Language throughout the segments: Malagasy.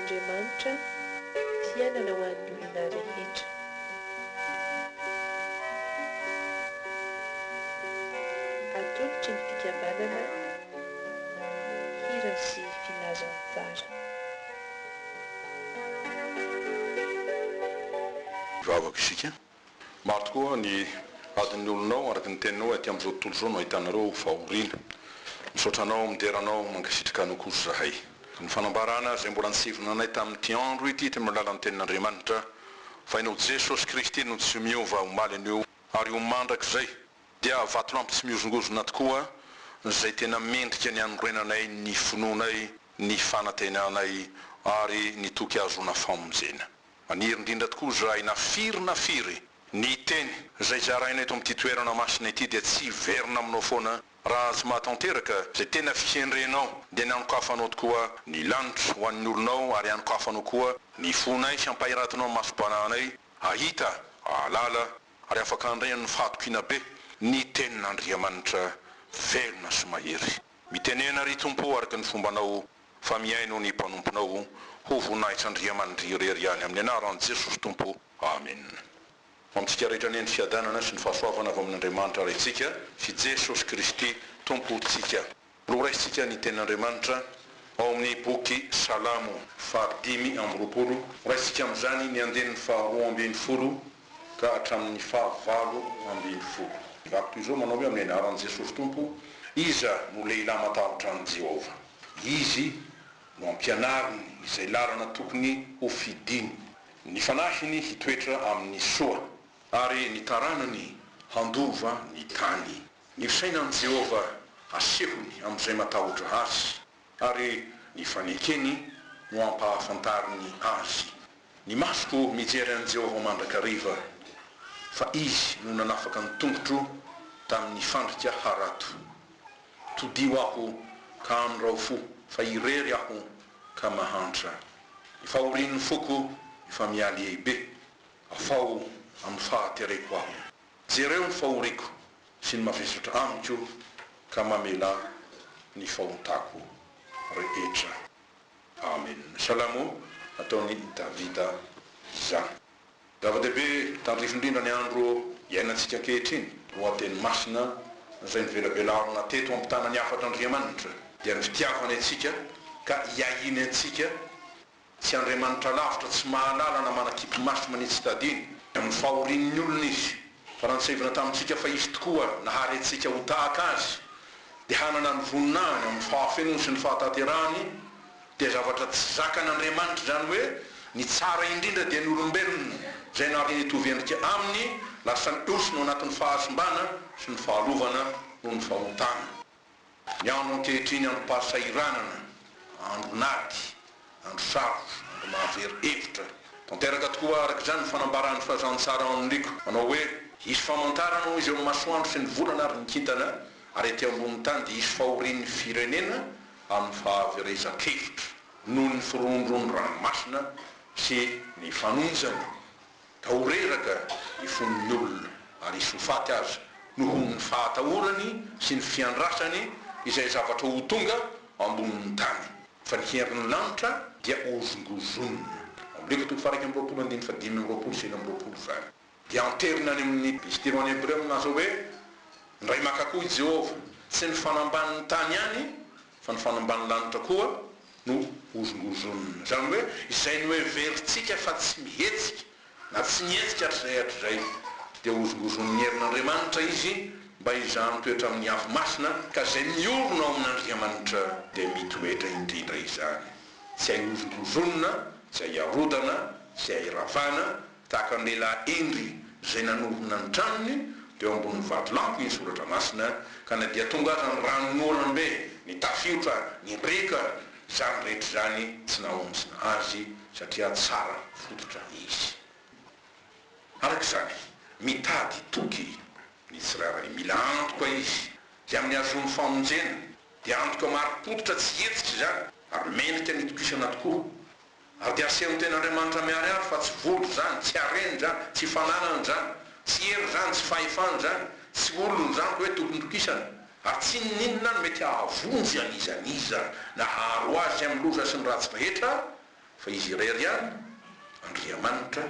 Andriamanitra fiainana ho an'ny olona rehetra. Atolotry ny fikambanana hira sy filazantsara. Vavaka isika maro tokoa ny adin'ny olonao araky ny teninao aty amin'izao tontolo izao no ahitanareo fahoriana misaotranao mideranao mankasitraka anao kory zahay ny fanambarana izay mbola nisivona anay tamin'ity andro ity ty milalan'ny tenin'Andriamanitra fa ianao Jesosy Kristy no tsy miova omaly anio ary omandrak'izay dia vatolampy tsy miozongozona tokoa izay tena mendrika ny anorenanay ny finoanay ny fanantenanay ary ny toky azona famonjena. Maniry indrindra tokoa zahay na firy ny teny izay zarainay eto amin'ity toerana masina ity dia tsy verina aminao foana raha tsy mahatanteraka izay tena fikendrenao dia ny anokafanao tokoa ny lanitra ho an'ny olonao ary anokafanao koa ny fonay sy ampahiratinao masobanahnay ahita alala ary afaka andrena ny fahatokina be ny tenin'Andriamanitra velona sy mahery. Mitenena ry tompo araky ny fombanao fa miaino ny mpanomponao ho voninahits'Andriamanitra irery ihany amin'ny anaran'i Jesosy Tompo. Amen. Amintsika rehetra ny fiadanana sy ny fahasoavana avy amin'Andriamanitra raitsika sy Jesosy Kristy Tompontsika. Loraisitsika ny tenin'Andriamanitra ao amin'ny boky Salamo 5:20. Raisitsika amin'izany ny andenin'ny 2:20 ka hatramin'ny 8:20. Vako toy izao manao hoe amin'ny anaran'i Jesosy Tompo, iza no lehilahy matahotra an'i Jehovah. Izy no ampianariny izay lalana tokony ho fidiny. Ny fanahiny hitoetra amin'ny soa ary ny taranany handova ny tany. Ny fisainan'i Jehovah asehony amin'izay matahotra azy ary ny fanekeny no ampahafantariny azy. Ny masoko mijery an'i Jehovah mandrakariva fa izy no nanafaka ny tongotro tamin'ny fandrika harato. Todio aho ka amin'rao fo fa irery aho ka mahantra. Ny fahorian'ny foko efa mialy be afao amin'ny fahatereko aho. Jereo ny fahoriko sy ny mavesatra amiko ka mamela ny fahontako rehetra. Amen. Salamo ataon'ny Davida izany. Zava-dehibe tandrifindrindra ny andro iainantsika ankehitriny lohateny masina izay nivelabelarina teto ampitanany afatr'Andriamanitra dia ny fitiavany antsika ka iahiny antsika tsy Andriamanitra lavitra tsy mahalala na manakipy maso manitsy tadiny amin'ny fahorian'ny olona izy fa raha nisevina tamintsika fa izy tokoa nahary antsika ho tahaka azy dia hanana ny voninahiny amin'ny fahafenony sy ny fahatanterahany dia zavatra tsy zakan'Andriamanitra zany hoe ny tsara indrindra dia ny olombelona izay nahary nitovy endrika aminy lasa ny osona anatin'ny fahasimbana sy ny fahalovana noho ny fahotana. Ny andro ankehitriny andro mpahasairanana, andro nady, andro sarotra, andro mahavery hevitra. Tanteraka tokoa araka izany ny fanambarany fahazantsara ao amin'niko manao hoe hisy famantarana izy eo amin'ny masoandro sy ny volana ary ny kintana ary ety ambony tany dia hisy fahorian'ny firenena amin'ny fahaverezan-kevitra noho ny firondrony ranomasina sy ny fanonjany ka horeraka ifon'ny olona ary isofaty azy noho ny fahatahorany sy ny fiandrasany izay zavatra ho tonga ambonin'ny tany fa ny herin'ny lanitra dia ozongozonina. Amreka toko faraiky amin'ny 20:5 zany dia anterina any amin'ny pisitiro any Hebreo aminazy hoe ndray makakoy Jehovah tsy ny fanamban'ny tany ihany fa ny fanamban'ny lanitra koa no ozongozonina. Zany hoe izay ny hoe veritsika fa tsy mihetsika na tsy mihetsika hatr'izay dia ozongozon'ny herin'Andriamanitra izy mba izany toetra amin'ny afo masina ka izay miorona ao amin'Andriamanitra dia mitoetra indrindra izany. Tsy hay ozongozonina, tsy hay arodana, tsy hay ravana tahaka ny lehilahy endry izay nanorona ny tranony dia ambony vatolampy ny soratra masina ka na dia tonga azy ny ranon'olombe ny tafirotra ny reka zany rehetra zany tsy nahomisina azy satria tsara fototra izy. Arak'izany mitady toky ny tsirairay mila antoka izy dia amin'ny azon'ny famonjena dia antoka mari-pototra tsy hetsika zany ary menika ny tokisana tokoa ary dia asehony ten'Andriamanitra miariary fa tsy volo zany, tsy areny zany, tsy fananany zany, tsy hery zany, tsy fahefany zany, tsy olony zany hoe tokony tokisana ary tsy ninona ny mety ahavonjy an'izaniza na haro azy amin'ny loza sy ny ratsy rehetra fa izy ireriana Andriamanitra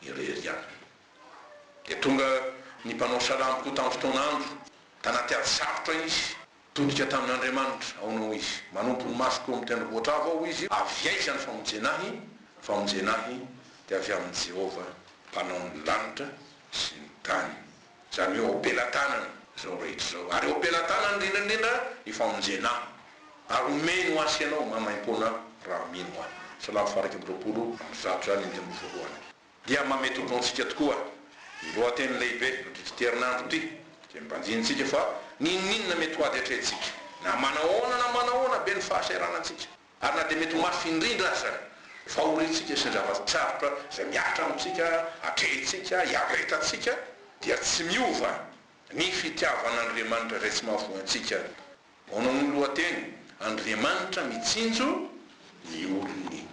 ireriana. Dia tonga ny mpanao salamy koa tamin'ny fotoan'andro tanaty ady sarotra izy todika tamin'Andriamanitra aonao izy manompo ny masoko amin'ny tendrombohitra avao izy avy aiza ny famonjenahy dia avy amin'ny Jehova mpanao ny lanitra sy ny tany. Zany hoe ampelatanana zao rehetra zao, ary ampelatanana indrindrandrindra ny famonjenahy ary omeny ho asy ianao mamaim-pona raha mino ho any. Salamo faraky amby roapolo amin'ny zato zany ny amin'ny voalohany. Dia mamety otontsika tokoa ny lohateny lehibe nandritry-terinandro ty dia mimpanjinitsika fa ninona mety ho ady atrentsika na manahoana be ny fahasahiranantsika ary na dia mety ho mafy indrindra azy zany fahorintsika sy ny zava-tsarotra izay miatra amintsika atrentsika hiaretatsika dia tsy miova ny fitiavan'Andriamanitra izay tsy mahavoantsika. Manao ny lohateny Andriamanitra mitsinjo ny olony.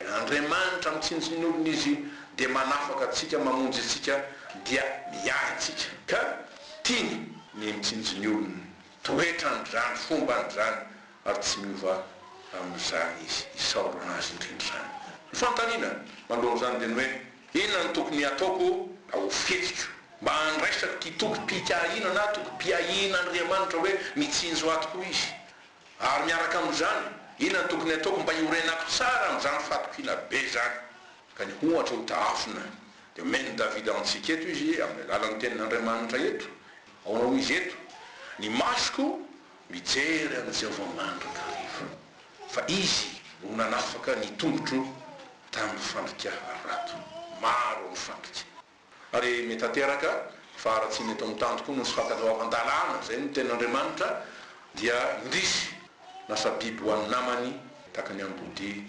Andriamanitra mitsinjo ny olony izy dia manafaka atsika mamonjy atsika dia miahintsika ka tiany ny mitsinjo ny olony toetrandrany fomban'izany ary tsy miova amin'izany izy isaoro anazy indrindra zany. Ny fanontaniana manoloana zany dia ny hoe inona ny tokony ataoko ho fetiko mba handraisako ty tokom-pikahiana na tokom-piahiana Andriamanitra hoe mitsinjo atoko izy ary miaraka amin'izany inona ny tokony ataoko mba hiorenako tsara amin'izany fatokiana be zany. Ka ny ohatra ho taafina dia omeny Davida antsika eto izy amin'ny alalan'ny tenin'Andriamanitra eto aonao izy eto ny masoko mijery amin'ny Jehova mandrika hariva fa izy no nanafaka ny tongotro tamin'ny fandrikana rato maro ny fandrika ary mety ateraka fa raha tsy mety amin'ny tany tokoa no sy fakatoavan-dalàna zay no tenin'Andriamanitra dia indrisy nasa biby ho an'ny namany tahaka ny ambody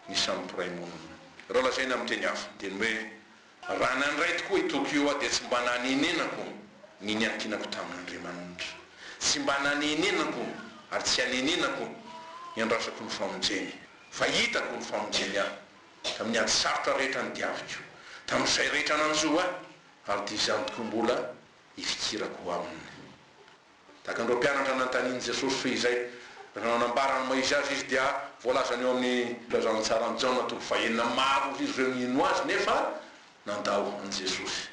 ny samy piray monina. Raha lazaina amin'ny teny hafa dia ny hoe raha nandray tokoa hitoko io dia tsy mba nanenenako ny niankinako tamin'Andriamanitra, tsy mba nanenenako ary tsy hanenenako ny andrasako ny famonjeny fa hitako ny famonjeny ahy tamin'ny ady sarotra rehetra ny diaviko tamin'izay rehetra nanjo ahy ary dia izany tokoa mbola hifikirako aminy. Tahaka andreo mpianatra nanontaniany Jesosy fa izay raha nanambarany maizy azy izy dia voalazany eo amin'ny lazany tsara ny Jaona toko fahenina maro izy ireo nino azy nefa nandao an Jesosy.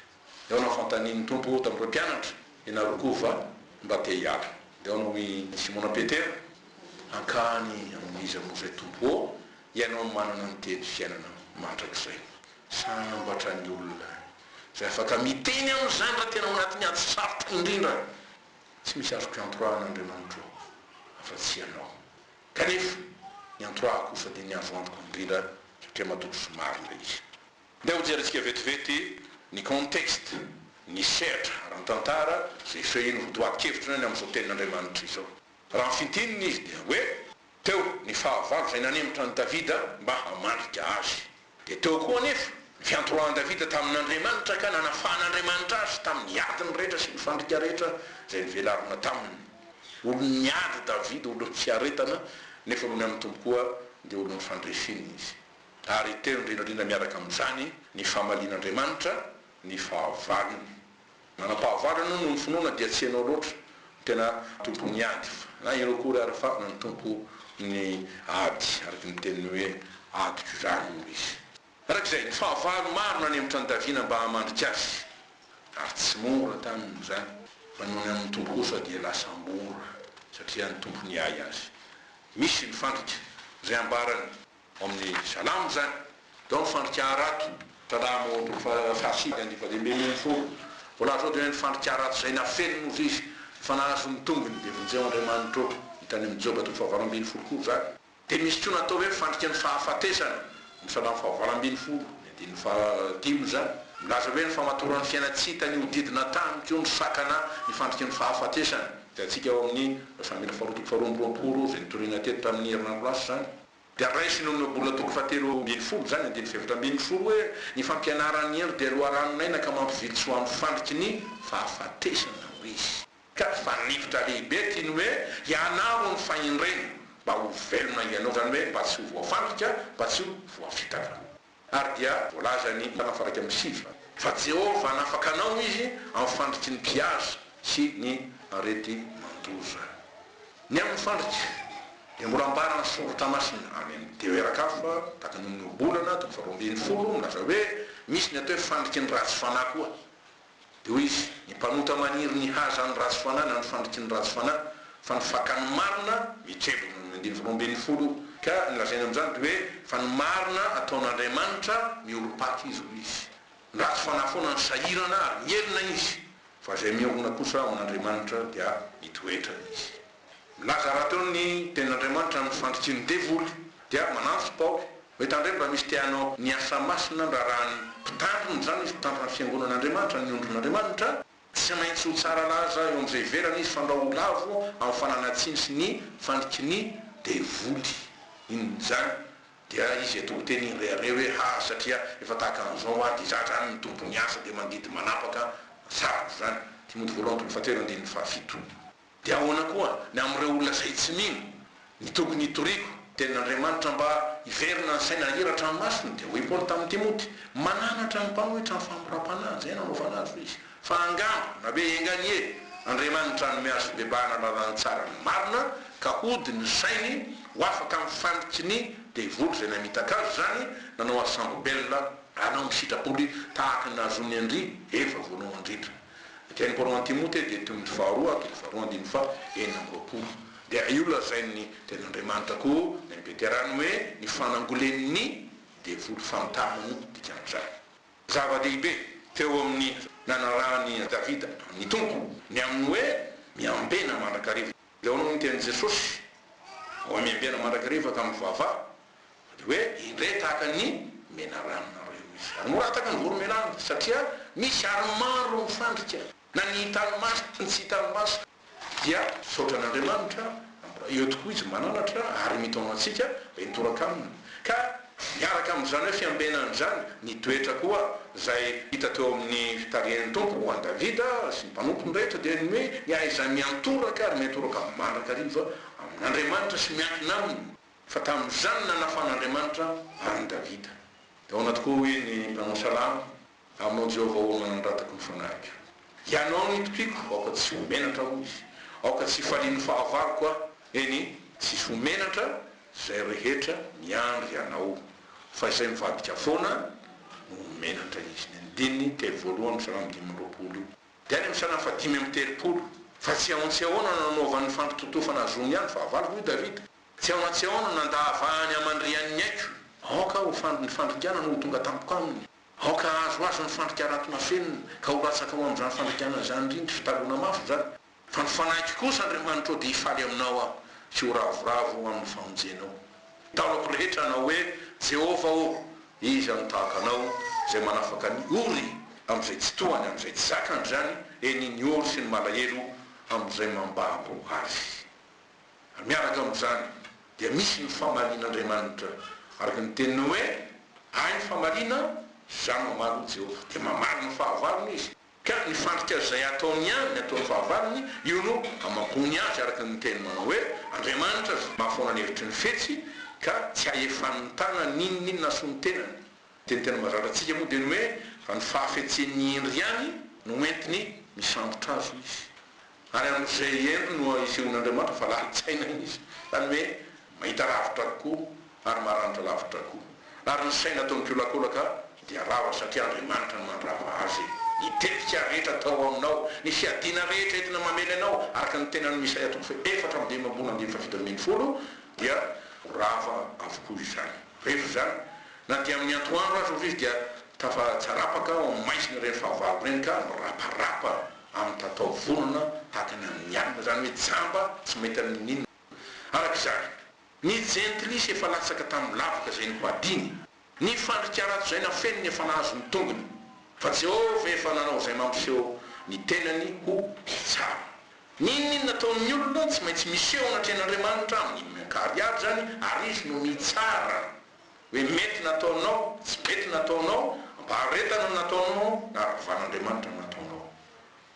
Eo na fanontaniany tompo tamin'ireo mpianatra ianareo koa va mba te hiala. Dia eo no i Simona Petera ankany amin'izy amin'izay tompo eo ianao manana ny teny fiainana mandrakizay sambatra ny olona zay afaka miteny amin'izany raha tena ao anatin'ny ady sarotra indrindra tsy misy azoko antorahan'Andriamanitra afa-tsy ianao kanefa ny antoraha kosa dia ny azo antoko indrindra satria matoky somary ilay izy. Ndeha ho jerentsika vetivety ny contexte ny seratra raha ny tantara zay fehiny votoatin-kevitra zany amin'izao tenin'Andriamanitra izao. Raha ny fintininy izy dia hoe teo ny fahavalo zay nanemitra ny Davida mba hamandrika azy dia teo koa nefa ny fiantoroahan'i Davida tamin'Andriamanitra ka nanafahan'Andriamanitra azy tamin'ny adiny rehetra sy ny fandrika rehetra zay nivelarina taminy. Olony niady Davida olony tsy aretana nefa olony amin'ny tombo koa dia olony fandresiny izy ary teo indrindrandrindra miaraka amin'izany ny famalian'Andriamanitra ny fahavalony. Nanam-pahavalana no ny finoana dia tsy hainao loatra tena tompo ny ady na ireo koa ary fa na ny tompo ny ady araky ny teniny hoe adiko zany izy. Arak'izay ny fahavalo maro nanemitra ny Davina mba hamandrika azy ary tsy mora tamin'izany fa nohony amin'ny tompo kosa dia lasa mora satria ny tompo ny ay azy. Misy ny fandrika zay ambarany amin'ny salamo zany dao ny fandrika arato salamo fahasivy andifa dia mben'ny folo vola zao dia ny fandrika arato zay nafeliny ozy izy fa nahazo ny tongony dia vonjeo Andriamanitra eo hitany amin'ny Joba toko fahavalambin'ny folo koa zany. Dia misy koa natao hoe fandrika ny fahafatesana ny salamo fahavalambin'ny folo dia ny fahatimo zany milaza hoe ny famatoran'ny fiainatsita ny hodidina tany keo ny sakana ny fandrika ny fahafatesana dia atsika eo amin'ny samina faharoapolo zay nitoriana teto tamin'ny herinandro lasa zany. Dia raisiny amin'ny bola toko fahatelo ambin'ny folo zany andiny fefatra ambin'ny folo hoe ny fampianaran'ny endro dia loharanonay ka mampivilitsoan'ny fandriky ny fahafatesana ho izy ka fanifitra lehibe tiany hoe hianaro ny fahindrena mba ho velona ianao zany hoe mba tsy ho voafandrika mba tsy ho voafitaka. Ary dia voalazany tanafaraky amin'ny sivy fa Jehova anafaka anao izy amin'ny fandriky ny mpiazo sy ny arety mandoza. Ny amin'ny fandriky dia mbola ambarana soratra masina any amin'ny toerakafa taka nomin'ny bolana toko faharoambin'ny folo milaza hoe misy ny atao hoe fandriky ny ratsy fanahy koa. Dia hoy izy ny mpanota maniry ny haza ny ratsy fanahy na ny fandriky ny ratsy fanahy fa ny fakany marina mitrebo ny faharoambin'ny folo ka nilazainy amin'izany dia hoe fa ny marina ataon'Andriamanitra mioropaky izy hoy izy. Ny ratsy fanahy foana ny sahirana ary mielina izy fa zay miorona kosa ao an'Andriamanitra dia mitoetra izy. Milaza raha teo ny tenin'Andriamanitra ny fandriky ny devoly dia manantso Paoly hoe tandremo raha misy tianao ny asa masina raha ny mpitandriny zany izy mpitandrina ny fiangonan'Andriamanitra ny ondron'Andriamanitra tsy maintsy ho tsara laza eo amin'izay iverana izy fandrao lavo amin'ny fananatsiny sy ny fandriky ny devoly. Inony zany dia izy atoko teny rehare hoe satria efa tahaka an'izao ary iza zany ny tompony asa dia mandidy manapaka sarako zany. Timoty voalohany toko fahatelo andininy fahafito. Dia ahoana koa ny amin'ireo olona zay tsy mino ny tokony hitoriko tenin'Andriamanitra mba hiverina ny saina hiratra ny masiny dia hoy Paoly tamin'ny Timoty mananatra ny mpanohitra ny famoram-panahy zay nanaovana azy izy fa angamba na be enganie Andriamanitra ny miazo fibebahana lalàna tsara ny marina ka hody ny sainy ho afaka mifandriky ny devoly zay namitaka azy zany nanao asambobelona anao misitrapoly tahaka ny nazony andry efa voalohany indrindra. Tiany Paoly an'i Timoty dia Timoty faharoa toko faharoa andininy fa enina amby roapolo. Dia io lazainy tenin'Andriamanitra koa ny beterany hoe ny fanangolen'ny devoly fantariny dikan'izany. Zava-dehibe teo amin'ny nanarahany Davida ny tompo ny amin'ny hoe miambena mandrakariva. Leo anao ny tenin' Jesosy ao miambena mandrakariva ka amin'ny vava dia hoe indray tahaka ny menaranonareo izy. Ary mora tahaka ny voromenana satria misy ary maro mifandrika na ny hitany maso ny tsy hitany maso dia saotra an'Andriamanitra eo tokoa izy mananatra ary mitaona antsika hoe nitoraka aminy ka miaraka amin'izany hoe fiambenana zany ny toetra koa zay hita teo amin'ny fitarian'ny tompo ho an'i Davida sy ny mpanompony rehetra dia ny hoe ny aiza miantoraka ary miantoraka mandrakariva amin'Andriamanitra sy miankina aminy fa tamin'izany nanafan'Andriamanitra any Davida. Dia ao anaty koa hoe ny mpanao salama aminao Jehovah ho manandratako ny fanahiky. Ianao ny tokiko aoka tsy homenatra ho izy aoka tsy falian'ny fahavalo koa eny tsy homenatra zay rehetra miandry anao fa izay mivadika foana no homenatra izy. Ny andininy telo voalohany salamo dimy amby roapolo dia any amin'ny salamo fa dimy amby telopolo fa tsy ahoana-tsy ahoana nanaovan'ny fandritotofana azony ihany fahavalo hoy Davida tsy ahoana-tsy ahoana nandavahany amandrian'ny aiko aoka ho ny fandrikana no ho tonga tampoka aminy aoka azo azo ny fandrikaratona fenina ka ho latsaka ho amin'izany fandrikana zany indrindry fitalona mafy zany fa ny fanahiky kosa Andriamanitra ao dia hifaly aminao aho sy ho ravoravo amin'ny famonjenao. Taolako rehetra anao hoe Jehovah o izy anotahaka anao zay manafaka ny ory amin'izay tsy tohany amin'izay tsy zakany zany eny ny ory sy ny malahelo amin'izay mambabo azy. Miaraka amin'izany dia misy ny famalian'Andriamanitra araka ny teniny hoe ay ny famalina zany mamalo Jehovah dia mamaly ny fahavalony izy ka ny fandrika zay ataony ihany ny ataon'ny fahavalony io no amampony azy araka ny teny manao hoe Andriamanitra mahafoana ny hevitry ny fetsy ka tsy ahefan'ny tana ninonina so ny tenany. Tena mazaratsika moa dia ny hoe fa ny fahafetsen'ny endry ihany no entiny misambotra azy izy ary amin'izay endry no isehon'Andriamanitra fa lahatsaina izy zany hoe mahita lavitra koa ary maranitra lavitra koa ary ny saina ataon'ny mpiolakolaka dia rava satria Andriamanitra no mandrava azy ny tetika rehetra atao aminao ny fiadiana rehetra entina mamely anao araka ny tenany Isaia toko fa efatra amby dimy ambony andiny fafito ambin'ny folo dia rava avokoa izany rehefa zany na dia amin'ny antoandro azy ozy izy dia tafatsarapaka maisiny reny fahavalo reny ka miraparapa amin'ny tatao vonona tahaka ny amin'ny alina zany hoe jamba tsy mety amin'inona araka izany ny gentlisy efa latsaka tamin'ny lavaka zay ny hoadiny ny fandrikarato zay nafeny ny efa nahazo ny tongony fa Jehovah efa nanao zay mampiseho ny tenany ho tsara. Ninona nataon'ny olona tsy maintsy miseho anatrehan'Andriamanitra amin'ny miankariady zany ary izy no mitsara hoe mety nataonao tsy mety nataonao mba aretana nataonao na ravan'Andriamanitra nataonao.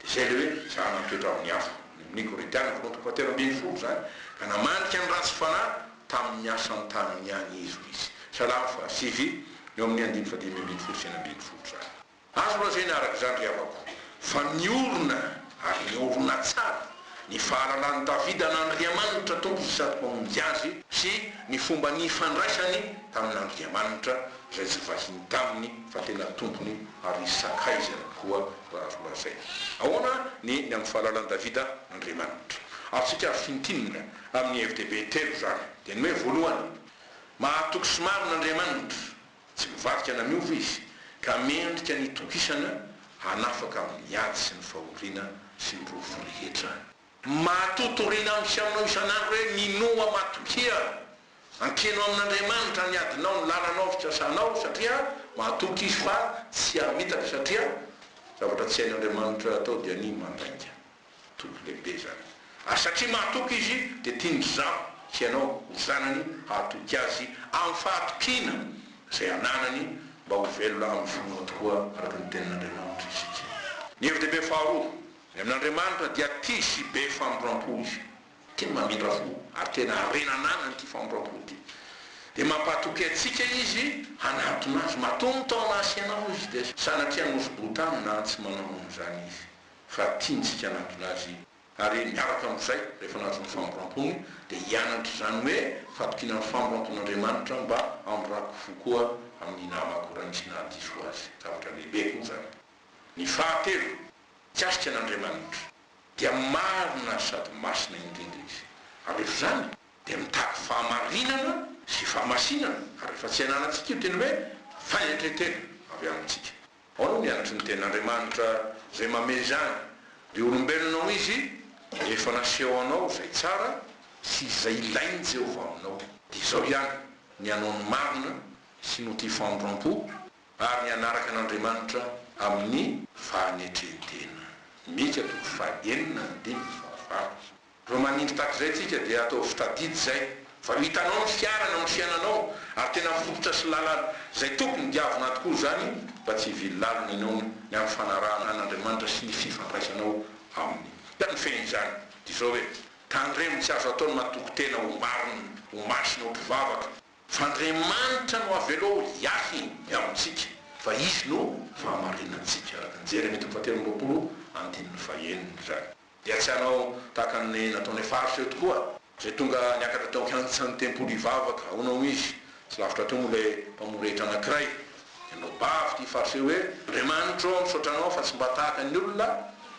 Dia zay le hoe za natoetra amin'ny hafa ny Korintana voalohany fahatelo ambin'ny folo zany ka namandrika ny ratsy fanahy tamin'ny asany tanany ihany izy izy. Salamo fa sivy eo amin'ny andiny fa dimy ambin'ny folo sy ambin'ny folo zany. Azo lazaina araka izany ry havako fa miorona ary miorona tsara ny fahalalan'i Davida n'Andriamanitra tompo sady mpamonjy azy sy ny fomba nifandraisany tamin'Andriamanitra izay tsy vahiny taminy fa tena tompony ary sakaizany koa raha lazay. Ahoana ny amin'ny fahalalan'i Davida n'Andriamanitra. Atsika fintinina amin'ny FDB telo zany dia ny hoe voalohany mahatoky sy maro n'Andriamanitra tsy mivadika na miova izy ka mendrika ny tokisana hanafaka amin'ny ady sy ny fahoriana sy ny rovo rehetra. Matotoriana amin'ny siaminao isan'andro hoe minoa matokia ankenao amin'Andriamanitra ny adinao ny lalanao fitrasanao satria mahatoky izy fa tsy hamitaka satria zavatra tsy hain'Andriamanitra atao dia ny mandrainga toky lehibe zany. Satria mahatoky izy dia tiandry zao tsy ianao ho zanany hahatoky azy amin'ny fahatokiana izay ananany mba ho velona amin'ny fonoa tokoa araka ny tenin'Andriamanitra isika. Ny FDB faharoa amin'Andriamanitra dia tia sy be famoram-po izy, tena mamindra fo ary tena arenanana ty famoram-po ty. Dia mampahatoky atsika izy hanatona azy matonotaona asianao izy dia sanatria nosy-botany na tsy manao an'izany izy fa tiantsika hanatona azy ary miaraka amin'izay rehefa anatin'ny famoram-pony dia hianatra zany hoe fatokina ny famoram-pon'Andriamanitra mba amrako fo koa amin'ny namakoranisy na diso azy zavatra lehibe koa zany. Ny fahatelo tsy asika n'Andriamanitra dia marina sady masina indrindra izy ary rehefa zany dia mitaky fahamarinana sy fahamasinana ary rehefa tsy hananantsika io tena hoe fagnatretena avy amintsika. Ao no mianatry ny tenin'Andriamanitra zay mame zany le olombelonao izy efa naseho anao zay tsara sy izay ilainy Jehova aminao. Dia izao ihany ny anao ny marina sy no ty famoram-po ary ny anaraka an'Andriamanitra amin'ny fahanetretena. Mika toko fahaenina ny fahavalo. Raha manindry tahak'izay tsika dia atao fitadidy zay fa hitanao ny fiarana amin'ny fiainanao ary tena fototra sy lalana zay tokony diavina tokoa zany mba tsy hivily lalina ianao ny amin'ny fanarahana an'Andriamanitra sy ny fifandraisanao aminy. Da ny feny zany dia izao hoe tandremo tsy azo ataony matoky tena ho marina ho masina ho mpivavaka fa Andriamanitra no avelo hiahy amintsika fa izy no fahamarinantsika araka ny Jeremia 17:21 zany. Dia tsy hanao tahaka ny nataony faritra eo tokoa zay tonga niakatra tao hiantsany tempoly hivavaka aonao izy tsy lavitra teo moa le mpamorehetra anankiray ianao bavy ty faritra eo hoe Andriamanitra ao misaotranao fa tsy mba tahaka ny olona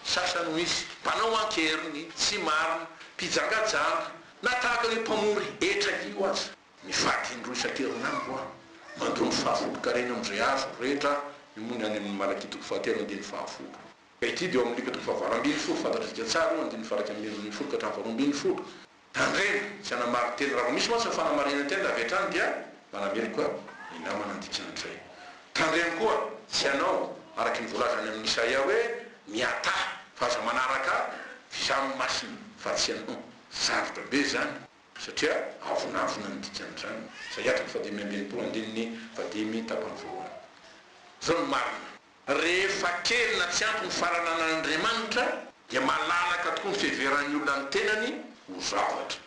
sasany misy mpanao ankeriny tsy marina mpijangajanga na tahaka hoe mpamory etraky io azy mivady indroa isan-kerinandro a mandro ny fahafolo-karena am'izay azo rehetra imony any amin'ny Malaky toko fahatelo andiny fahafolo. Ka ity dia eo amin'ny lika toko fahavalo-ambin'ny folo fantatrika tsara io andiny faraky amin'ny folo ka hatramin'ny valo-ambin'ny folo. Tandremo tsy hanamary tena raha misy moa tsy fanamarina tena avy hatrany dia manamely koa ny namana andikan'izay. Tandremo koa tsy hanao araky ny volazany amin'ny Isaia hoe miata fa aza manaraka vizamy masina fa tsy hanao sarotra be zany satria avonavona ny dikan'izany zay atako fadimy ambin'ny andininy fadimy tapany voalohany. Zao ny marina rehefa kely na tsy ampy ny fahalalàn'Andriamanitra dia malalaka tokoa ny fiheveran'ny olona ny tenany ho zavatra.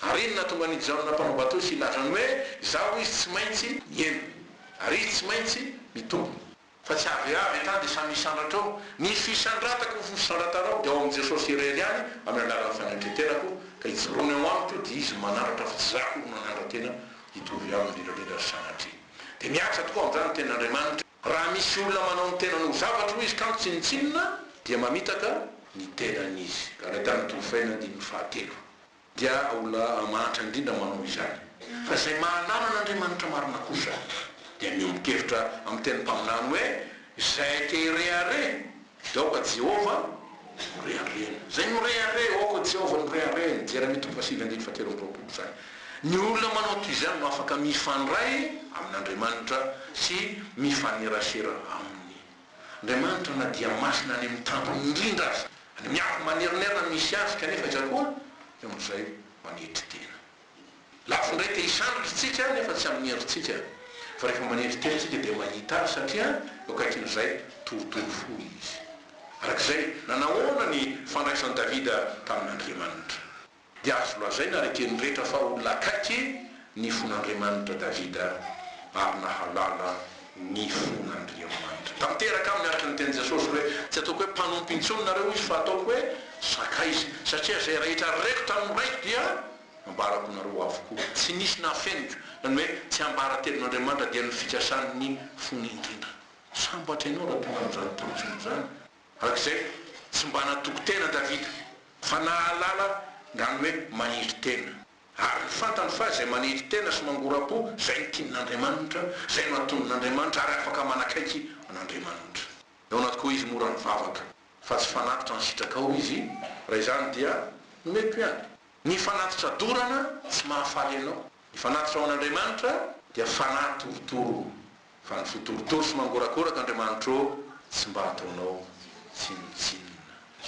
Ary inona tonga nijanona mpanao bateau sy ilazany hoe zaho izy tsy maintsy mieno ary izy tsy maintsy mitombo fa tsy avy tany dia samy misandratra ao ny fisandratako fisandratanao dia ao amin'i Jesosy irery any amin'ny alalan'ny fanatretenako ka ijorony ao amiko dia izy manaratra fa tsy zako no nanandra-tena hitovy amin'ny liralira sanatry. Dia miasa tokoa amin'izany ny tenin'Andriamanitra raha misy olona manao ny tenany ho zavatra ho izy kanto tsinitsinina dia mamitaka ny tenan'izy ka raha tany tofaina andin'ny fahatelo dia olona mahatra indrindra manao izany fa izay mahalala n'Andriamanitra marina kosa dia miombon-kevitra amin'ny teny mpaminany hoe izay te hirehare daoka Jehova mirehare zay mirehare aoka Jehova mirehare Jeremia 17:17 zany. Ny olona manao toy izany no afaka mifandray amin'Andriamanitra sy mifanerasera aminy. Andriamanitra na dia masina any amin'ny tampony indrindra azy any miafy manerinerina misy azy kanefa iza koa eo amin'izay manetry tena. Lafo indray te hisandratritsika nefa tsy amin'ny heritsika fa rehefa manetry tena tsika dia mahita azy satria eo akaikin'izay torotoro fo izy. Arak'izay nanahoana ny fandraisan'i Davida tamin'Andriamanitra dia azo lazaina areken'ny rehetra fa olona akaiky ny fon'Andriamanitra Davida ary nahalala ny fon'Andriamanitra. Tamteraka amin'ny araka ny teny Jesosy hoe tsy ataoko hoe mpanompo intsony nareo izy fa ataoko hoe sakaizy satria zay rehetra reko tamin'ny raiky dia ambarako nareo avokoa tsy nisy nafeniko zany hoe tsy ambara telin'Andriamanitra dia ny fikasany fony indrindra sambatra ianao raha tonga amin'izany torotsony zany arak'izay tsy mba natoko tena Davida fa nahalala ngany hoe manitry tena ary fantany fa zay manitry tena sy mangora-po zay ny tian'Andriamanitra zay no aton'Andriamanitra ary afaka manakaiky an'Andriamanitra eo anaty koa izy mora mivavaka fa tsy fanatitra ny sitrakao izy raha izany dia nomeko ihany ny fanatitra dorana tsy mahafaly ianao ny fanatitra ao an'Andriamanitra dia fanatorotoro fa ny fotorotoro sy mangorakoraka Andriamanitra eo tsy mba ataonao tsinotsinona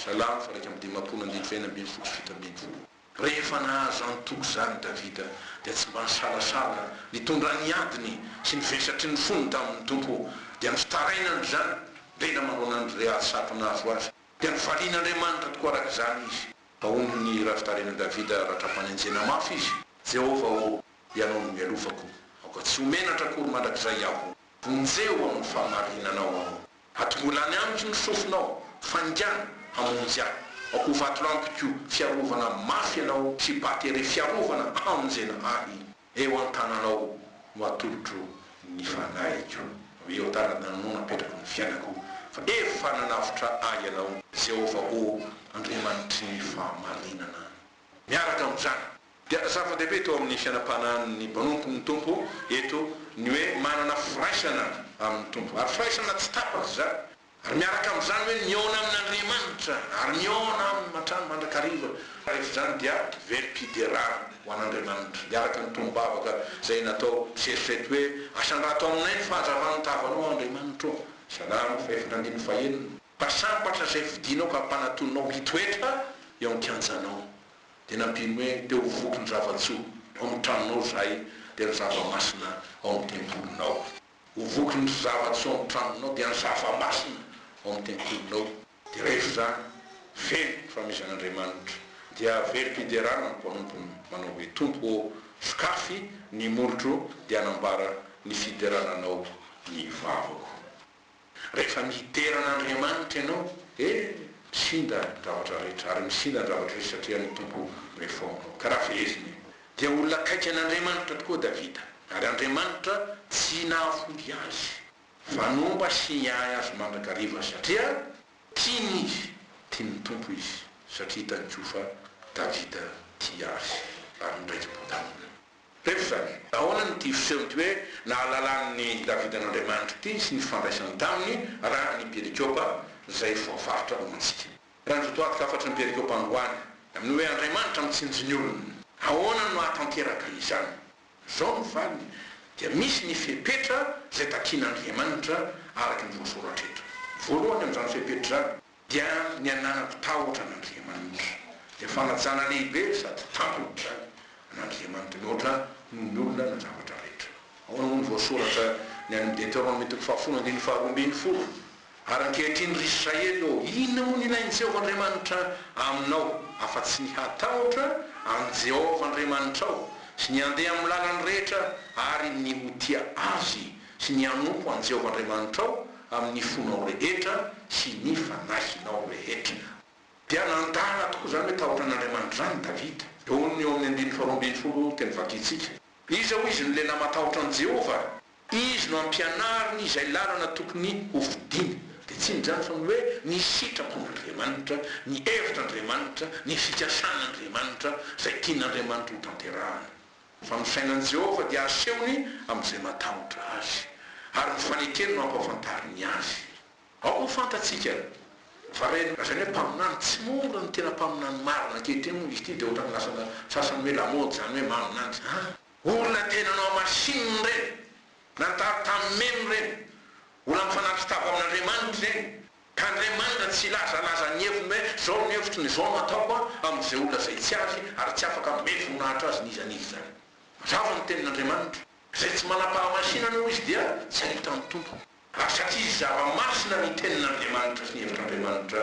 salamo fa raika am'dimapolo andiny fena ambiny folo fito ambiny folo rehefa nahazo antoko zany Davida dia tsy mba nisalasala nitondra ny adiny sy ny vesatry ny fony tamin'ny tompo dia nifitarainany zany rena manonany ready sapona azo azy dia nivalian'Andriamanitra tokoa araka zany izy fa ominy raha fitarainan'i Davida rahatrapanenjena mafy izy Jehova o ianao no mialofako aoka tsy homenatra akory mandrakizay aho vonjeo amin'ny fahamarinanao aho hatomolany amiko ny sofinao fangana hamonjy aho ako vatolampiko fiarovana mafy ianao sy batere fiarovana amonjena ahy eo an-tananao no atolotro ny fanaiko eo tarananao napetrako ny fiainako fa efa nanavitra ahy ianao Jehova o Andriamanitry ny fahamarinana miaraka amin'izany dia zava-dehibe teo amin'ny fianam-panan'ny mpanompo ny tompo eto ny hoe manana firaisana amin'ny tompo ary firaisana tsy tapaka zany ary miaraka amin'izany hoe miona amin'Andriamanitra ary miona amin'ny matrano mandrakariva rehefa zany dia verim-piderana ho an'Andriamanitra miaraka ny tombavaka zay natao seritrety hoe asandrato aminay ny fahazavan'ny tavanao Andriamanitra ao salamo fa efatra andiny fahenina mpasampatra zay fidinao ka mpanatonao hitoetra eo an-kianjanao dia nampino hoe teo voky ny zavatsoa ao amin'ny tranonao zay dia ny zava-masina ao amin'ny tempolinao hovoky ny zavatsoa ao amin'ny tranonao dia ny zava-masina ao amin'ny tempolinao dia rehefa zany feno famizan'Andriamanitra dia verim-piderana ny mpanompony manao hoe tompo sokafy ny molotro dia anambara ny fiderananao ny vavako rehefa miterana ianao misinda zavatra rehetra ary misinda zavatra rehetra satria ny tompo rehefaonao karaha veziny dia olona akaiky an'Andriamanitra tokoa Davida ary Andriamanitra tsy nahafoly azy fa nomba sy hiahy azy mandrakariva satria tiany izy tiany tompo izy satria hitany koa fa Davida tia azy ary ndraiky-po taminy rehefa zany ahoana ny ty fisehony ty hoe nahalalan'ny Davida an'Andriamanitra ty sy ny fandraisany taminy raha ny perikôpa zay foafaritra omantsika raha nyzotoatika afatry ny perikôpa androany amin'ny hoe Andriamanitra mitsinjony olona ahoana no atanteraka izany zao ny valiny dia misy ny fepetra zay takian'Andriamanitra araky ny voasoratra eto voalohany amin'izany fepetra zany dia ny ananako tahotra an'Andriamanitra dia fanajana lehibe sady tampotra an'Andriamanitra mihoatra ny olona na zavatra rehetra ahoana moa ny voasoratra ny any Deutéronome toko fahafolo andiny faharoambiny folo ary ankehitriny ry Israely o inona moa ny ilainy Jehova Andriamanitra aminao afa-tsy ny hatahotra an Jehova Andriamanitra ao sy ny andeha amin'ny lalany rehetra ary ny hotia azy sy ny hanompo an Jehova Andriamanitra ao amin'ny fonao rehetra sy ny fanahinao rehetra dia nandala tokoa zany hoe tahotra an'Andriamanitra zany Davida eo ny eo amin'ny andiny faharoambiny folo teny vakitsika izy ao izy ny lehilahy matahotra an Jehova izy no ampianariny izay lalana tokony hovidiny dia tsy nizany fa ny hoe ny sitrapon'Andriamanitra ny hevitr'Andriamanitra ny fikasan'Andriamanitra zay tian'Andriamanitra ho tanterahana fa ny sainan'i Jehova dia asehony amin'izay matahotra azy ary ny fanekeny no ampahafantariny azy ao fantatsika fa reny zany hoe mpaminany tsy mora ny tena mpaminany marina ankehitriny moa izy ty dia ohatra ny lasana sasany hoe lamody zany hoe maminanjy olona tena nao masininy reny nantary tamin'ny memy reny olona mifanatry tava amin'Andriamanitra reny ka Andriamanitra tsy lazalaza ny heviny hoe zao ny hevitry ny zao nataoko amin'izay olona zay tsy azy ary tsy afaka mety voninahitra azy nizanizy zany mazava ny tenin'Andriamanitra zay tsy manam-pahamasina no izy dia tsy ahita ny tompo ary satria izy zava-masina ny tenin'Andriamanitra sy ny hevitr'Andriamanitra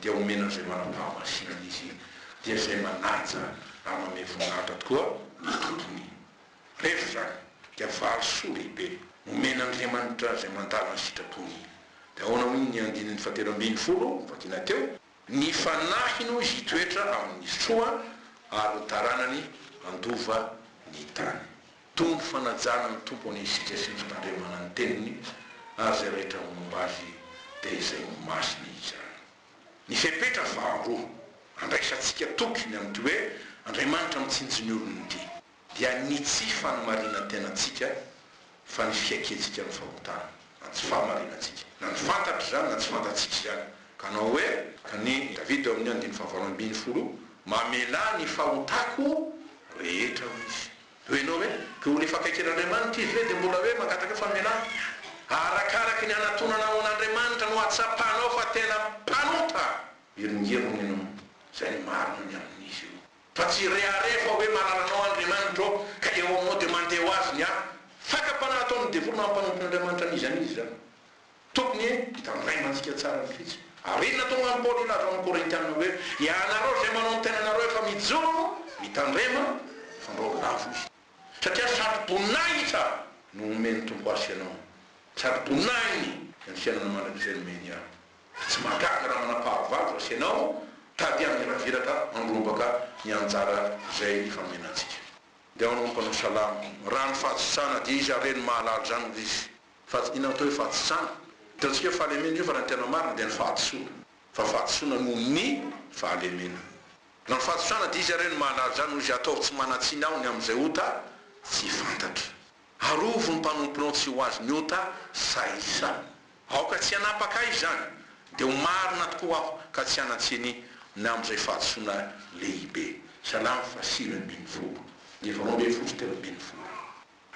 dia omena zay manam-pahamasina izy dia zay manaja ary manome voninahitra tokoa ny tompony rehefa zany dia valosoa lehibe omen'Andriamanitra zay mandala ny sitrapony dia ahoana hoy ny andininy fahateloambin'ny folo vakina teo ny fanahino izy toetra amin'ny soa ary taranany andova ny tany tombo fanajana ny tompo any isika sy nitandremana ny teniny ary zay rehetra momba azy dia izay masina izany ny fepetra faharoa andraisantsika tokony amin'ity hoe Andriamanitra mitsinjo ny olony ity dia ny tsy fanomarina tenantsika fa ny fiakentsika ny fahotana na tsy fahamarinantsika na ny fantatry zany na tsy fantatsika zany ka anao hoe ka ny Davida amin'ny andiny fahavalo folo mamela ny fahotako rehetra ho izy hoe ianao hoe ka ho lefa kaiken'Andriamanitra izy hoe dia mbola hoe mangataka famelana arakaraky ny anatonana ao an'Andriamanitra no atsapanao fa tena mpanota heringeriny ianao zay ny marina ny amin'izy io fa tsy reharefa hoe manaranao Andriamanitra ka eo aminao dia mandeha ho azy ny a fakapanahy ataony devoly mampanoton'Andriamanitra n'izy any izy zany tokony hitandraimantsika tsara mihitsy ary inona tonga ny Paoly ilaza amin'ny Korintiana hoe ianareo zay manao ny tenanareo efa mijoro mitandrema fandrao lafo izy satria saribonahitra no omeny tompo asy ianao saribonahiny ny fiainana manak'izay nomeny aho tsy mahagaga raha manapahavalo asy ianao tady amin'ny raviraka andrombaka ny anjara zay famenantsika dia ao no mpanao salamo raha ny fahatsotsana dia izy areny mahalala zany izy fa inona atao hoe fahatsotsana taontsika fahalemena io fa raha ny tena marina dia ny fahatsotsona fa fahatsotsona no ny fahalemena raha ny fahatsotsana dia izy areny mahalala zany izy atao tsy manatsiny ao ny amin'izay ota tsy fantatra arovo ny mpanomponao tsy ho azy ny ota saisa aoka tsy hanapaka izy zany dia ho marina tokoa aho ka tsy hanatsiny na amin'izay fahatsotsona lehibe salamo fa 5:10 9:10 sy 3:10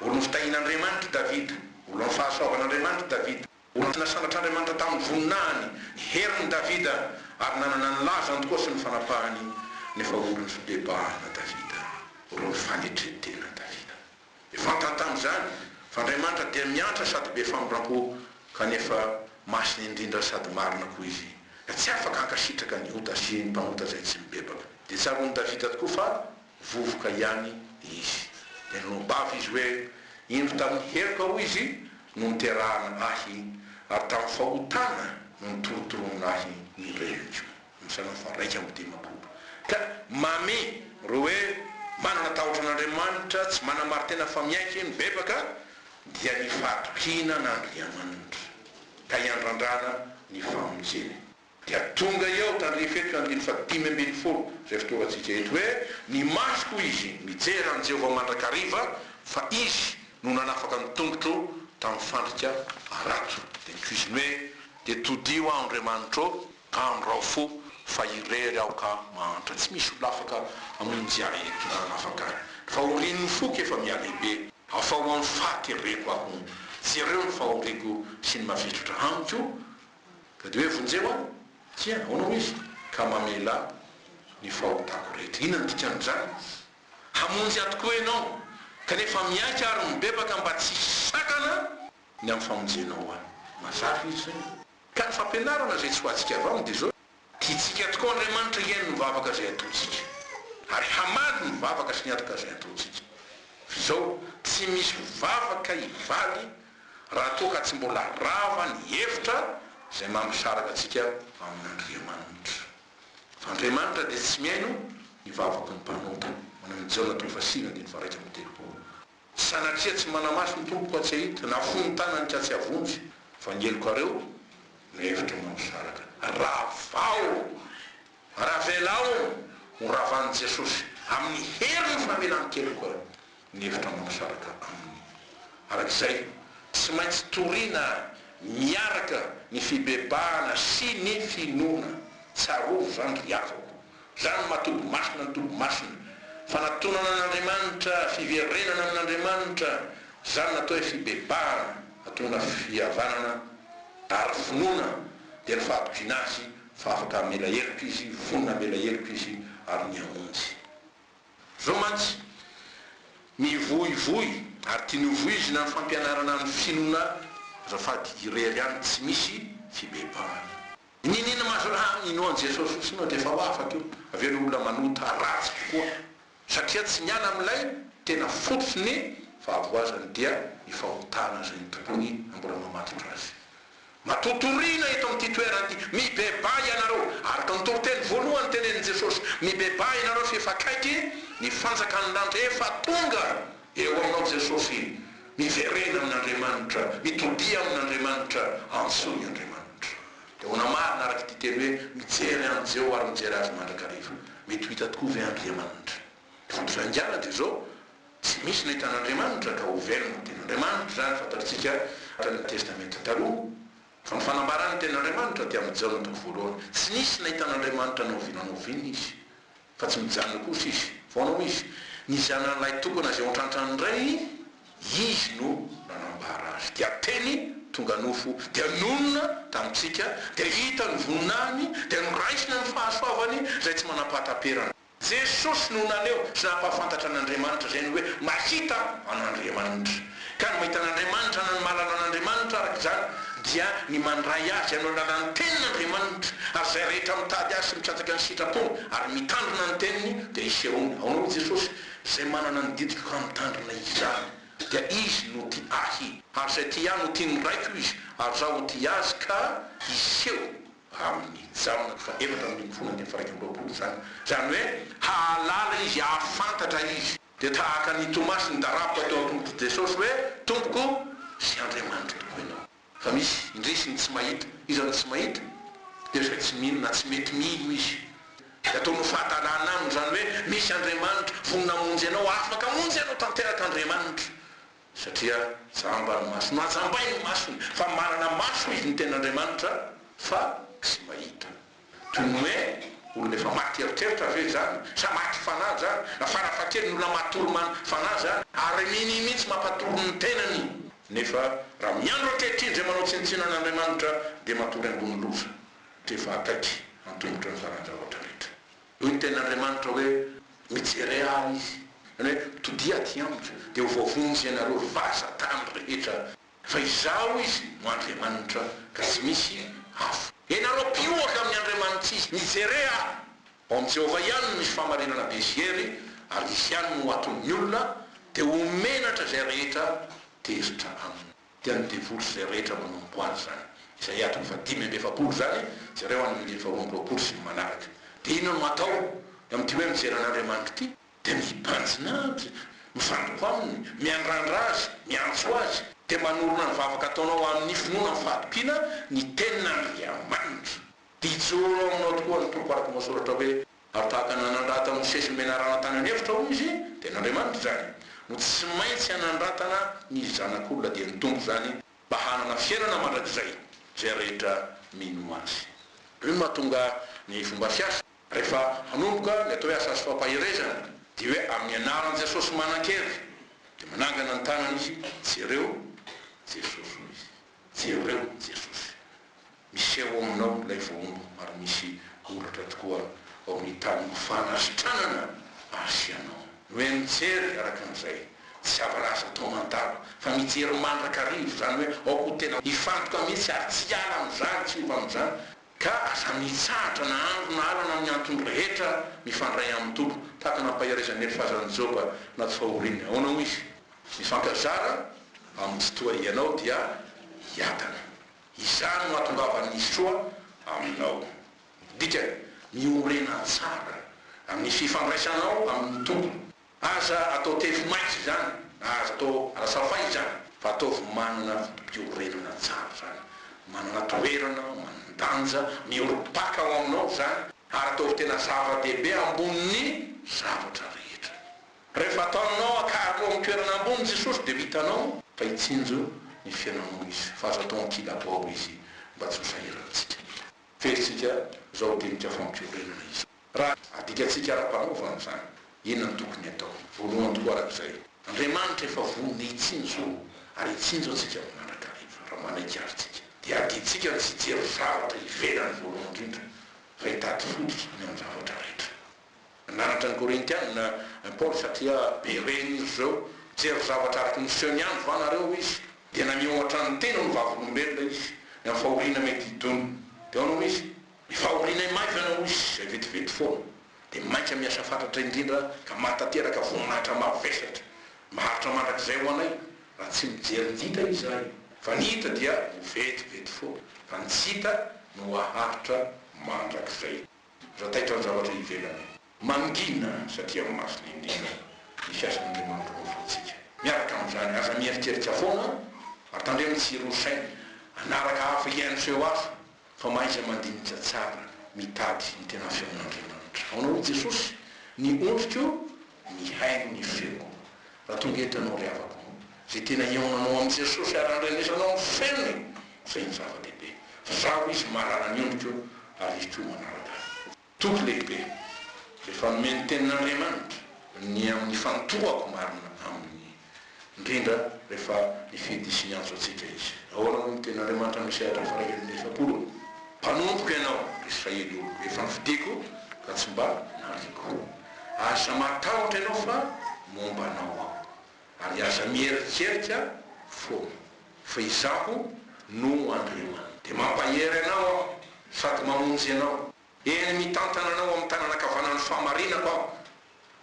olo fitahin'Andriamanitra Davida olo ny fahasoavan'Andriamanitra Davida olo nasangatr'Andriamanitra tamin'ny voninahiny heriny Davida ary nanana ny lazany tokoa sy ny fanapahany nefa olo ny fibebahana Davida olo ny fanetretena Davida fantantany zany fa Andriamanitra dia miantra sady be famindrampo kanefa masina indrindra sady marina koa izy tsy afaka hankasitraka ny ota sy ny mpanota zay tsy mibebaka dia tsaron'ny Davida tokoa fa vovoka ihany izy dia nombavy izy hoe indro tamin'ny herika ho izy no niterahana ahy ary tamin'ny fahotana no nitorotorona ahy ny reniko misana fa raika amin'ny dimapolo ka mame ro hoe manana tahotra an'Andriamanitra tsy manamary tena fa miaiky ny bebaka dia ny fatokina n'Andriamanitra ka hiandrandrana ny famonjeny dia tonga eo tandrefetiko andiny fa 5:10 zay fitovatsika eto hoe ny masoko izy mijery an' Jehovah mandrakariva fa izy no nanafaka ny tongotro tamin'ny fandrika arato dia nikiziny hoe dia todio aho Andriamanitra ka amrao fo fa irery aho ka mahantra tsy misy olo afaka amonjy ahy eto na nanafaka ahy fa orin'ny foky efa mialehibe afa ho amin'ny fahatereko aho jereo ny fahoriko sy ny mavitritra amiko ka dia hoe vonjeo aho tia aonao izy ka mamela ny fahotako rehetra inona ny dikan'izany hamonjy atokoa ianao kanefa miaiky ary mibebaka mba tsy sakana ny amin'ny famonjenao ahy mazava izy zany ka ny fampianarana zay tsy ho atsika avao dia zao tiatsika tokoa Andriamanitra hiainy ny mivavaka zay ataontsika ary hamady ny mivavaka sy ny ataka zay ataontsika zao tsy misy vavaka hivaly raha toa ka tsy mbola rava ny hevitra zay mampisaraka atsika amin'Andriamanitra fa Andriamanitra dia tsy miaino ny vavaka ny mpanota manao ny Jaona 3:1-3 sanatria tsy manamaso ny tompoko atsy ahita na fony tanany ka tsy avonjy fa ngeloko areo ny hevitra mampisaraka raha vao raha velao ho ravan'i Jesosy amin'ny heriny famelany keloko areo ny hevitra mampisaraka aminy arak'izay tsy maintsy toriana miaraka ny fibebahana sy ny finoana tsarovo zany riavako zany matobo masina ny tobo masina fanatonana an'Andriamanitra fiverenana amin'Andriamanitra zany natao hoe fibebahana atona fihavanana ary finoana dia ny fahatokina azy fa afaka mela heliko izy vonina mela heliko izy ary ny amonjy zao mantsy mivoivoy ary tia nivoy izy na ny fampianarana ny finoana zafady irery any tsy misy fibebahana ninina mahazo raha ino an Jesosy fotsiny dia efa ho afaka io aveo ny olona manota ratsy kokoa satria tsy miala amin'ilay tena fotsiny fa avoazany dia ny fahotana zay ny tompony mbola mamatitra azy matotorina eto amin'ity toerana ity, mibebay ianareo araka ny toroteny voalohany tenenin' Jesosy, mibebay ianareo fa efa akaiky ny fanjakan'Andriamanitra efa tonga eo aminao Jesosy, miverena amin'Andriamanitra, mitodia amin'Andriamanitra, antsoy Andriamanitra. Dia hoana marina araka ity teny hoe mijery an'izao ary mijery azy mandrakariva, mety ho hita tokoa ve Andriamanitra. Fandrosaingana dia zao tsy misy nahitan'Andriamanitra ka hovelona ny ten'Andriamanitra zany fantatritsika ny testamenta taloha. Fa ny fanambarany ten'Andriamanitra dia amin'ny Jaona toko voalohany, tsy nisy nahitan'Andriamanitra naovinanaoviana izy, fa tsy mijanona kosa izy, foanao izy ny zanan'ilay tokana izay otrantran'ny ray, izy no nanambara azy, dia teny tonga nofo, dia nonona tamitsika, dia hita ny voninahiny, dia noraisina ny fahasoavany izay tsy manam-pahatamperana. Jesosy no naneo sy nampahafantatra an'Andriamanitra zay ny hoe mahita an'Andriamanitra. Ka ny mahita an'Andriamanitra na ny mahalala an'Andriamanitra araka izany dia ny mandray azy hanao lalany tenin'Andriamanitra, ary zay rehetra mitady azy sy mitsatsaka ny sitrapony ary mitandrina ny teniny dia isehony. Aonao Jesosy zay manana ny didika ka mitandrina izany, dia izy no ti ahy, ary zay ti ahy no tiany raiko izy, ary zaho ti azy ka iseho amin'ny Jaona efatra amin'ny folo ny faraiky amby roapolo zany hoe hahalala izy, hahafantatra izy. Dia tahaka ny Tomasy ny darapoko atao tomboky Jesosy hoe tompoko sy Andriamanitra tokoa ianao. Fa misy indrisy ny tsy mahita, izy ny tsy mahita dia zay tsy mino na tsy mety mino izy. Dia ataonao fahatalana aminy zany hoe misy Andriamanitra, vonamonjy ianao, afaka monjy ianao tanteraka Andriamanitra, satria jamba ny maso, najambay ny masony, fa manana maso izy ny ten'Andriamanitra fa tsy mahita. Toy ny hoe olona efa maty eritreritra ve zany, sa maty fanahy zany, na farafahakeliny olona matolomany fanahy zany, ary niny mihitsy mampatoro ny tenany. Nefa raha miandro ankehitriny zay manao tsinitsina an'Andriamanitra dia matory ambony loza, rehefa akaiky antombotra ny faran-javatra rehetra. Io ny ten'Andriamanitra hoe mijery ahy izy, zany hoe todia aty amiko dia ho voavonjy ianareo vaza tany rehetra, fa izaho izy no Andriamanitra ka tsy misy hafa. Ianareo mpioaka amin'ny Andriamanitra izy, mijery ahy. Ao amin'ny Jehovah ihany no misy famarinana bezihery, ary izy ihany no aton'ny olona dia homenatra zay rehetra tezitra aminy, dia ny devoly zay rehetra manompo azy zany. Izay atony fa 5:20 zany, zareo any 2:20 sy manaraka. Dia ino no atao amin'ity hoe mijery an'Andriamanitra ity? Dia mibanjina azy, mifandoko aminy, miandrandra azy, miantso azy, dia manorona ny vavaka ataonao amin'ny finoana ny fahatopiana ny ten'Andriamanitra. Dia ijoro aminao tokoa ny tompo araka masoratra hoe ary tahaka nanandrata Mosesy menarana tany an'efitra ho izy, ten'Andriamanitra zany no tsy maintsy hanandratana ny zanak'olona dia ny tompo zany mba hanana fiainana mandrakizay zay rehetra mino azy. Io mahatonga ny fomba fiasa rehefa hanomboka ny atao hoe asa sy fampahirezana dia hoe amin'ny anaran'i Jesosy manan-kery dia manangana ny tanany izy, jereo Jesosy izy, jereo Jesosy. Miseho aminao ilay voombo ary misy oratra tokoa ao amin'ny tany fanasitranana asianao. Hoe mijery araka an'izay tsy avarasa atao mandalo, fa mijery mandrakarivo zany hoe aoko tena hifantoka mihitsy ary tsy ala amin'izany, tsy ova amin'izany, ka asa mitsahatra na andro na alana amin'ny antony rehetra mifandray amin'ny tompo, tahaka nampahirezan'ny fazan'ny Joba na tsy fahoriana. Aonao izy mifankazara amin'ny fotoa ianao dia hiatana, izany no ahatongavan'ny soa aminao. Dika miorena tsara amin'ny fifandraisanao amin'ny tompo. Aza atao tefy maitsy zany, aza atao arasafay zany, fa ataovy manana fiorenana tsara zany, manana toerana, manandanja, miorom-paka ao aminao zany, ary ataovy tena zava-dehibe amboniny zavatra rehetra. Rehefa ataonao akarinao amin'ny toerana ambony Jesosy dia vitanao fa hitsinjo ny fiainanao izy, fa azo atao ankilabao izy mba tsy ho sahirantsika. Fetritsika zao dinika fampiorenana izy. Raha adikatsika ara-panaovana zany, inona ny tokony atao? Voalohany tokoa arak'izay, Andriamanitra efa vonona hitsinjo, ary hitsinjo atsika mandrakariva raha manaiky arytsika. Dia aditsika ny tsy jery zavatra ivelany voalohany indrindra, fa hitady fototra ny amin'ny zavatra rehetra. Nanatra ny Korintiana Paoly satria be reny izy zao, jery zavatra araky ny seony ihany vanareo izy, dia namiohatra ny tena ny vavolombelona izy, ny amin'ny fahoriana mety hidony. Dia anao izy mifahoriana maivy anao izy zay vetivety foana, dia mainka miasa fantatra indrindra ka matateraka voninahitra mavesatra maharitra mandrakizay ho anay raha tsy mijery dita izahay. fa ny hita dia vetivety foana fa ny tsy hita no aharitra mandrakizay raha taitra ny zavatra ivelany mangina satria maso lindrina ny fiasan'andriamanitra mifotsika miaraka amin'izany aza mieritreritra foana ary tandremo tsy rosainy anaraka hafa iainoseho afa fa maiza mandinika tsara mitady ny tena feon'andriamanitra aonao Jesosy ny ondriko ny haino ny feoko raha tonga etanao ry avako zay tena ionanao amin'i Jesosy ary andrenesanao ny feony zay ny zava-dehibe fa zaho izy mahalala ny ondriko ary izy koa manaraka toky lehibe rehefa nomeny tenin'andriamanitra ny amin'ny fantohako marina aminy indrindra rehefa nifidy sy niantso atsika izy ahoana ny tenin'andriamanitra misehatra farakelon'ny efapolo mpanompoka ianao Israely olo efa nividiko ka tsy mba nariko aza matahotra ianao fa momba anao aho ary aza mieritreritra foana fa izaho no Andriamanitra dia mampahery anao aho sady mamonjy anao eny mitantana anao amin'ny tananakavanan'ny famarinako aho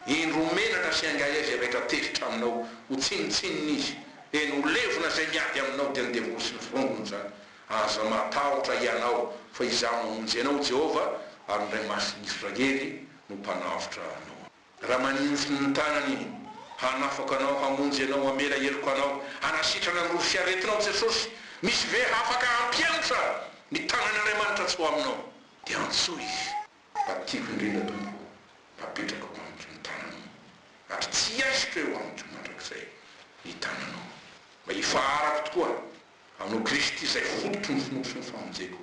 eny romenatra sy angay azy rehetra tezitra aminao ho tsinitsininy izy eny ho levona zay miady aminao dia ndevoly sy ny vongony zany aza matahotra ianao fa izaho mamonjy anao Jehova ary ndray masin'ny Israely no mpanavotra anao raha maninjy ny tanany hanafaka anao hamonjy anao amela heriko anao hanasitrana ny rofy aretinao Jesosy misy ve afaka hampianatra ny tanan'Andriamanitra tsy ho aminao dia antsoa izy mba tiako indrindra tompo mapetraka ho amiko ny tananao ary tsy aisiko eo amiko mandrakizay ny tananao mba hifaharako tokoa amin'o Kristy izay fototry ny finotrosy ny famonjeko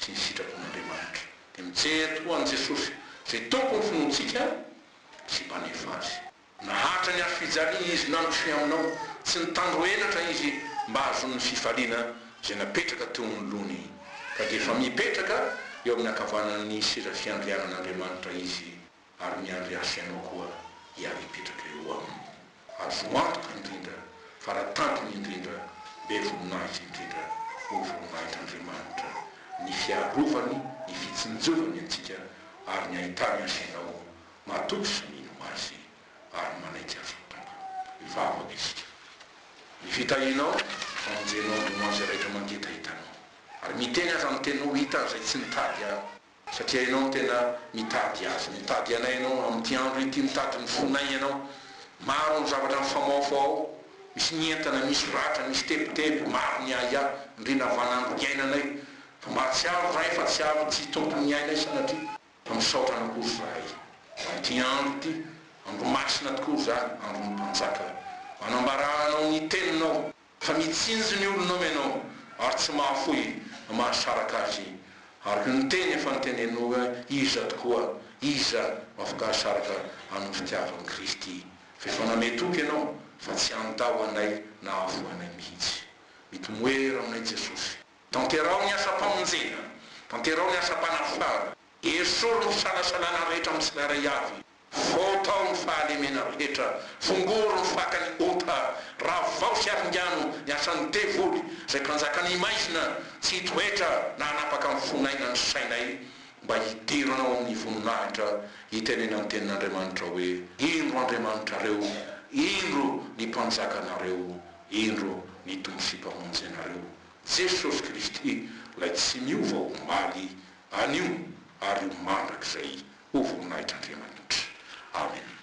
sy ny sitrako n'Andriamanitra dia mijery tokoa an' Jesosy zay tompo ny finotsika sy mpanefa azy nahatra ny azo fijalia izy nandrosy aminao tsy nitandroenatra izy mba azon'ny fifaliana zay napetraka teo ny lony ka dia efa mipetraka eo amin'ny akavanan'ny seza fiandrianan'Andriamanitra izy ary miandry asy ianao koa hiary hipetraka eo aminy azo antoka indrindra fa raha tampony indrindra be voninahitra indrindra ho voninahitran'Andriamanitra ny fiarovany ny fitsinjovany antsika ary ny ahitany asy ianao matoky sy mino azy ary manaiky azo tompo ivavaka isika ny fitahinao famonjenao andromazy rehetra mangeta hitanao ary miteny azy amin'ny tenao hita zay tsy mitady aho satria ianao tena mitady azy mitady anay ianao amin'ity andro ity mitady ny fonay ianao maro ny zavatra mifamaofao misy ny entana misy ratra misy tebotebo maro ny ahy aho indrindra vanandro iainanay fa mba tsy avo ray fa tsy avo tsy tompony iainay sanatria fa misaotra anakory zahay amin'ity andro ity andro masina tokoa zany andro ny mpanjaka manambarahanao ny teninao fa mitsinjo ny olonao ianao ary tsy mahafoy mahasaraka azy ary ny teny efa nytenenao iza tokoa iza afaka hasaraka amin'ny fitiavan'i Kristy fa efa nametoky ianao fa tsy andao anay na avo anay mihitsy mitomoera aminay Jesosy tanterao ny asa-pamonjena tanterao ny asa-panafara esory ny fisalasalana rehetra amin'ny tsirairay avy fotao ny fahalemena rehetra fongoro ny fakany ota raha vao sy aringano ny asan'ny devoly zay kanjakany maizina tsy hitoetra na hanapaka amin'ny fonaina ny sainay mba hidironao amin'ny voninahitra hitenena ny tenin'Andriamanitra hoe indro Andriamanitrareo indro ny mpanjakanareo indro ny tompo mpamonjenareo Jesosy Kristy lay tsy miova ho maly anio ary ho mandrakizay ho voninahitran'Andriamanitra amen.